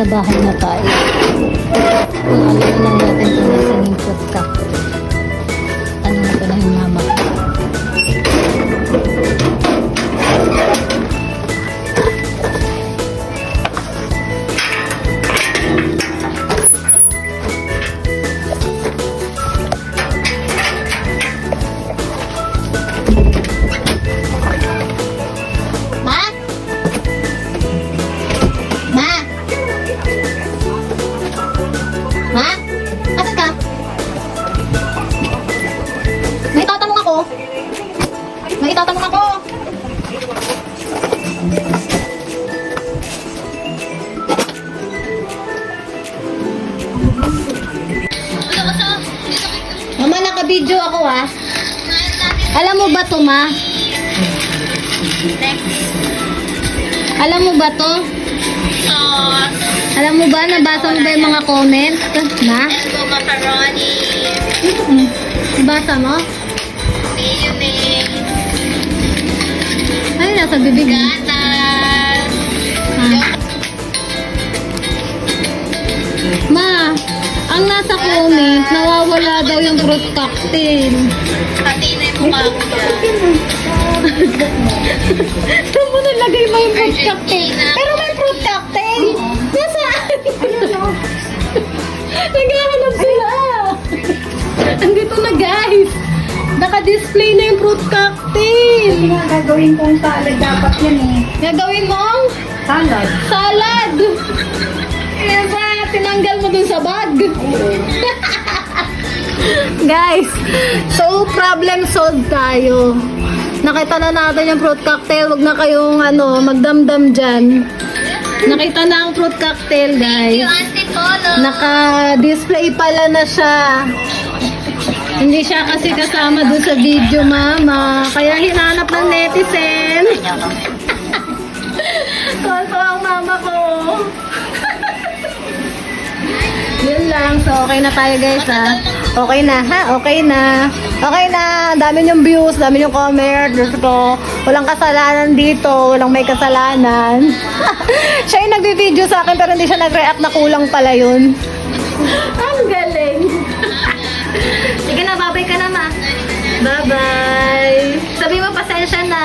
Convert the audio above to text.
nasa bahay na tayo. Alamin lang natin kung nasan yung fruit cactus. Ano na pa na yung mama ko. Ma? Asan ka? May itatanong ako. May itatanong ako. Mama, naka-video ako ah. Alam mo ba to, ma? Alam mo ba to? Alam mo ba, nabasa mo ba yung mga comment? Na? Macaroni, Nabasa mo? mayonnaise, Ay, nasa bibig mo. gatas, Ah. Ma, ang nasa comment, nawawala daw yung fruit cocktail. pati na yung mukha ko dyan. Saan mo nalagay mo yung fruit cocktail? Argentina. Pero may fruit cocktail! Nasaan? Naghahanap sila! Andito na guys! Naka-display na yung fruit cocktail! Hindi nga gagawin kong salad dapat yan eh. Gagawin mong Salad. salad! Eh ba, tinanggal mo dun sa bag? Guys, so problem solved tayo. Nakita na natin yung fruit cocktail. Huwag na kayong magdamdam dyan. Nakita na ang fruit cocktail, guys. Yung Auntie Polo. Naka-display pala na siya. Hindi siya kasi kasama dun sa video, mama. Kaya hinanap ng netizen. So ang mama ko. Yun lang. So, okay na tayo, guys, ha? Okay na, ha? Okay na. Okay na. Dami yung views, dami yung comment. Diyos ko. Walang kasalanan dito. Walang may kasalanan. Siya yung nagbi-video sa akin pero hindi siya nag-react na kulang pala yun. Ang galing. Sige na, babay ka na, ma. Bye-bye. Sabi mo, pasensya na.